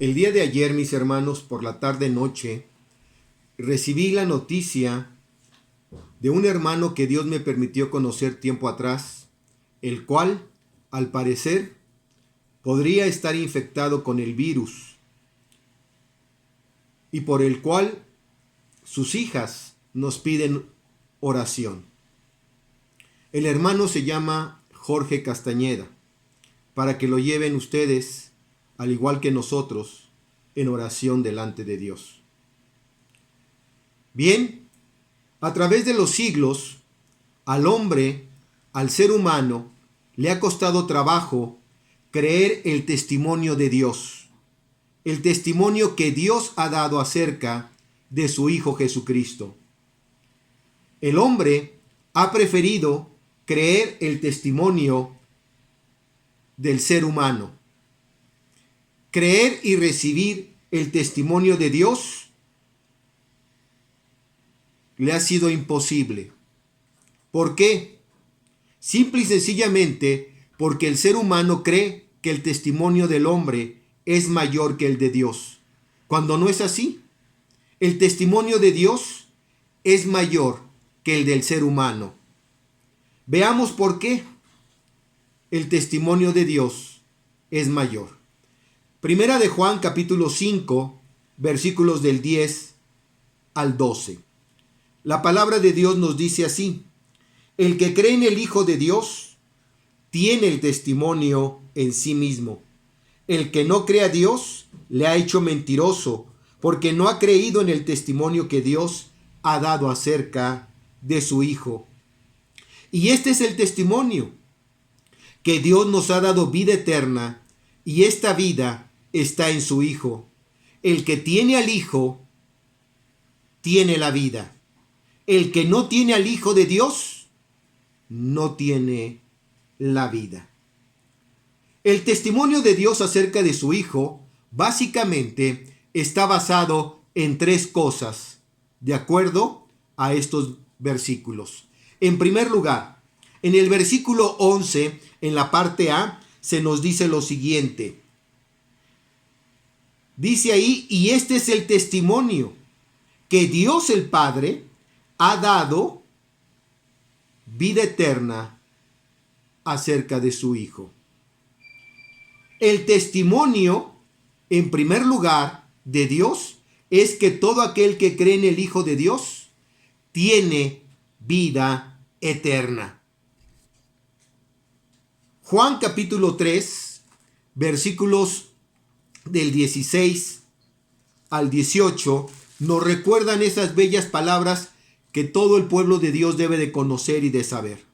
El día de ayer, mis hermanos, por la tarde-noche, recibí la noticia de un hermano que Dios me permitió conocer tiempo atrás, el cual, al parecer, podría estar infectado con el virus y por el cual sus hijas nos piden oración. El hermano se llama Jorge Castañeda, para que lo lleven ustedes, al igual que nosotros, en oración delante de Dios. Bien, a través de los siglos, al hombre, al ser humano, le ha costado trabajo creer el testimonio de Dios, el testimonio que Dios ha dado acerca de su Hijo Jesucristo. El hombre ha preferido creer el testimonio del ser humano. Creer y recibir el testimonio de Dios le ha sido imposible. ¿Por qué? Simple y sencillamente porque el ser humano cree que el testimonio del hombre es mayor que el de Dios, cuando no es así. El testimonio de Dios es mayor que el del ser humano. Veamos por qué el testimonio de Dios es mayor. Primera de Juan capítulo 5, versículos del 10 al 12. La palabra de Dios nos dice así: el que cree en el Hijo de Dios tiene el testimonio en sí mismo. El que no cree a Dios le ha hecho mentiroso, porque no ha creído en el testimonio que Dios ha dado acerca de su Hijo. Y este es el testimonio, que Dios nos ha dado vida eterna, y esta vida está en su Hijo. El que tiene al Hijo, tiene la vida. El que no tiene al Hijo de Dios, no tiene la vida. El testimonio de Dios acerca de su Hijo, básicamente, está basado en tres cosas, de acuerdo a estos versículos. En primer lugar, en el versículo 11, en la parte A, se nos dice lo siguiente. Dice ahí: y este es el testimonio, que Dios el Padre ha dado vida eterna acerca de su Hijo. El testimonio, en primer lugar, de Dios es que todo aquel que cree en el Hijo de Dios tiene vida eterna. Juan capítulo 3, versículos del 16 al 18, nos recuerdan esas bellas palabras que todo el pueblo de Dios debe de conocer y de saber.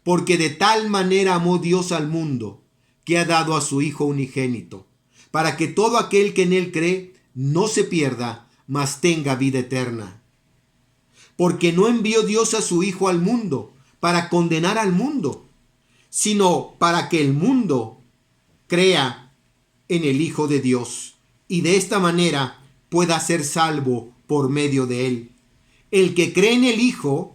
Porque de tal manera amó Dios al mundo, que ha dado a su Hijo unigénito, para que todo aquel que en él cree no se pierda, mas tenga vida eterna. Porque no envió Dios a su Hijo al mundo para condenar al mundo, sino para que el mundo crea en el Hijo de Dios, y de esta manera pueda ser salvo por medio de él. El que cree en el Hijo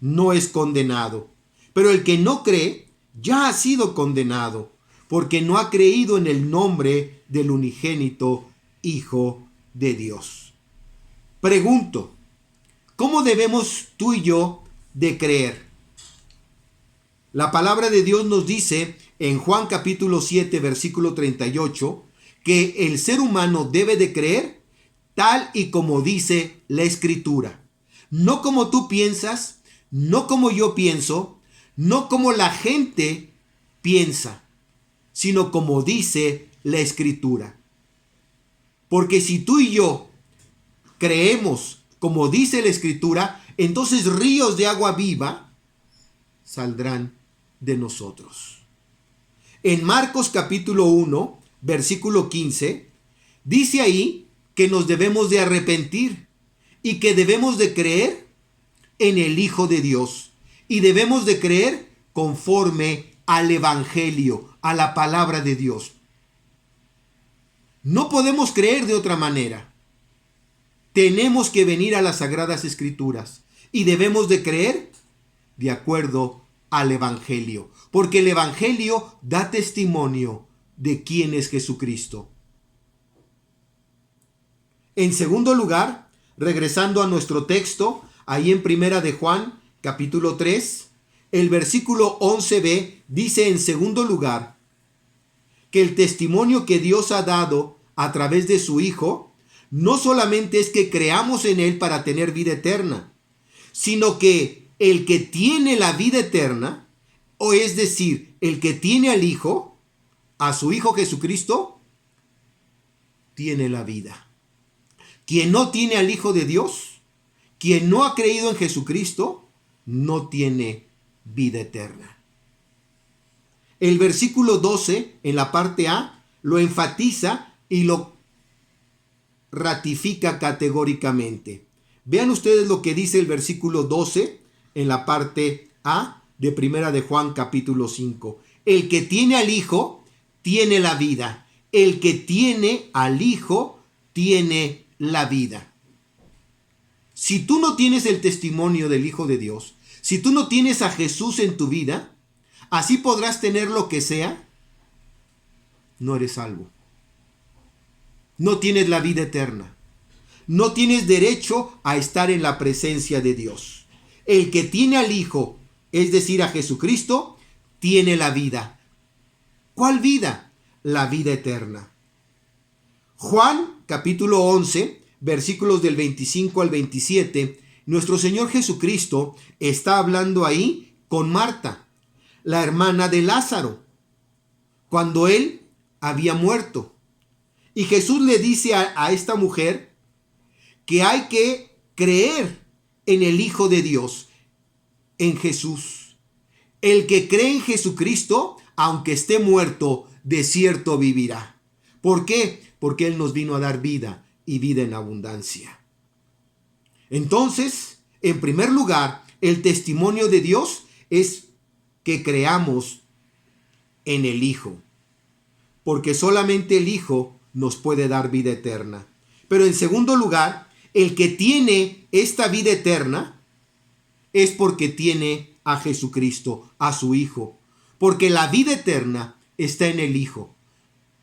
no es condenado, pero el que no cree ya ha sido condenado, porque no ha creído en el nombre del unigénito Hijo de Dios. Pregunto, ¿cómo debemos tú y yo de creer? La palabra de Dios nos dice en Juan capítulo 7, versículo 38, que el ser humano debe de creer tal y como dice la Escritura. No como tú piensas, no como yo pienso, no como la gente piensa, sino como dice la Escritura. Porque si tú y yo creemos como dice la Escritura, entonces ríos de agua viva saldrán de nosotros. En Marcos capítulo 1, versículo 15, dice ahí que nos debemos de arrepentir y que debemos de creer en el Hijo de Dios y debemos de creer conforme al Evangelio, a la palabra de Dios. No podemos creer de otra manera. Tenemos que venir a las Sagradas Escrituras y debemos de creer de acuerdo al Evangelio, porque el Evangelio da testimonio de quién es Jesucristo. En segundo lugar, regresando a nuestro texto, ahí en Primera de Juan, capítulo 3, el versículo 11b dice en segundo lugar que el testimonio que Dios ha dado a través de su Hijo no solamente es que creamos en Él para tener vida eterna, sino que el que tiene la vida eterna, o es decir, el que tiene al Hijo, a su Hijo Jesucristo, tiene la vida. Quien no tiene al Hijo de Dios, quien no ha creído en Jesucristo, no tiene vida eterna. El versículo 12, en la parte A, lo enfatiza y lo ratifica categóricamente. Vean ustedes lo que dice el versículo 12 en la parte A de Primera de Juan capítulo 5. El que tiene al Hijo tiene la vida. El que tiene al Hijo tiene la vida. Si tú no tienes el testimonio del Hijo de Dios, si tú no tienes a Jesús en tu vida, así podrás tener lo que sea, no eres salvo. No tienes la vida eterna. No tienes derecho a estar en la presencia de Dios. El que tiene al Hijo, es decir, a Jesucristo, tiene la vida. ¿Cuál vida? La vida eterna. Juan, capítulo 11, versículos del 25 al 27, nuestro Señor Jesucristo está hablando ahí con Marta, la hermana de Lázaro, cuando él había muerto. Y Jesús le dice a esta mujer que hay que creer en el Hijo de Dios, en Jesús. El que cree en Jesucristo, aunque esté muerto, de cierto vivirá. ¿Por qué? Porque Él nos vino a dar vida y vida en abundancia. Entonces, en primer lugar, el testimonio de Dios es que creamos en el Hijo, porque solamente el Hijo nos puede dar vida eterna. Pero en segundo lugar, el que tiene esta vida eterna es porque tiene a Jesucristo, a su Hijo, porque la vida eterna está en el Hijo.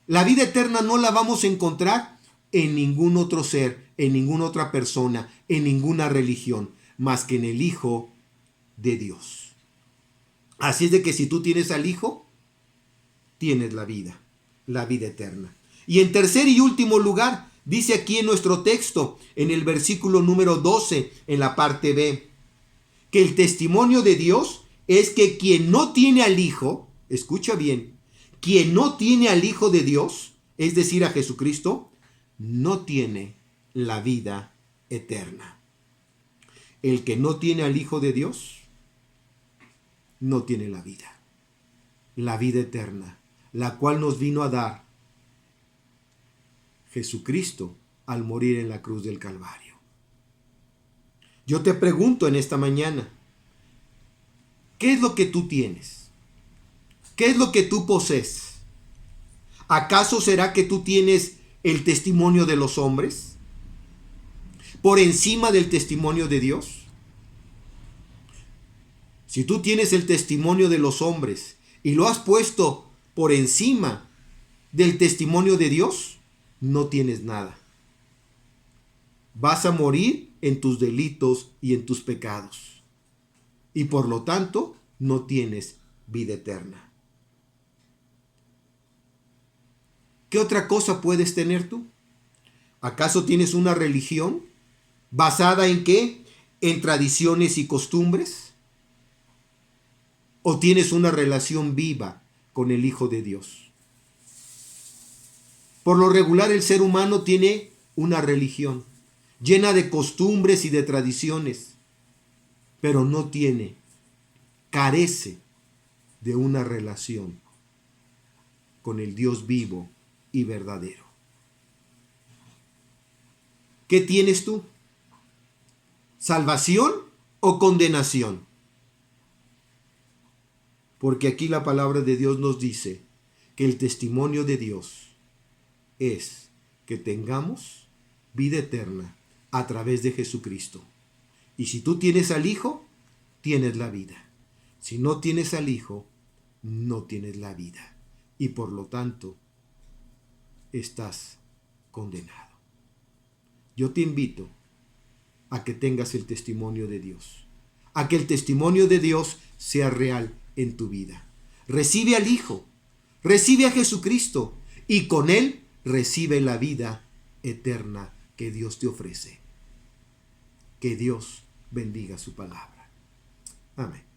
La vida eterna no la vamos a encontrar en ningún otro ser, en ninguna otra persona, en ninguna religión, más que en el Hijo de Dios. Así es de que si tú tienes al Hijo, tienes la vida eterna. Y en tercer y último lugar, dice aquí en nuestro texto, en el versículo número 12, en la parte B, que el testimonio de Dios es que quien no tiene al Hijo, escucha bien, quien no tiene al Hijo de Dios, es decir, a Jesucristo, no tiene la vida eterna. El que no tiene al Hijo de Dios, no tiene la vida eterna, la cual nos vino a dar Jesucristo al morir en la cruz del Calvario. Yo te pregunto en esta mañana, ¿qué es lo que tú tienes? ¿Qué es lo que tú posees? ¿Acaso será que tú tienes el testimonio de los hombres por encima del testimonio de Dios? Si tú tienes el testimonio de los hombres y lo has puesto por encima del testimonio de Dios, no tienes nada. Vas a morir en tus delitos y en tus pecados. Y por lo tanto, no tienes vida eterna. ¿Qué otra cosa puedes tener tú? ¿Acaso tienes una religión basada en qué? ¿En tradiciones y costumbres? ¿O tienes una relación viva con el Hijo de Dios? Por lo regular, el ser humano tiene una religión llena de costumbres y de tradiciones, pero no carece de una relación con el Dios vivo y verdadero. ¿Qué tienes tú? ¿Salvación o condenación? Porque aquí la palabra de Dios nos dice que el testimonio de Dios es que tengamos vida eterna a través de Jesucristo. Y si tú tienes al Hijo, tienes la vida. Si no tienes al Hijo, no tienes la vida. Y por lo tanto, estás condenado. Yo te invito a que tengas el testimonio de Dios, a que el testimonio de Dios sea real en tu vida. Recibe al Hijo, recibe a Jesucristo y con Él recibe la vida eterna que Dios te ofrece. Que Dios bendiga su palabra. Amén.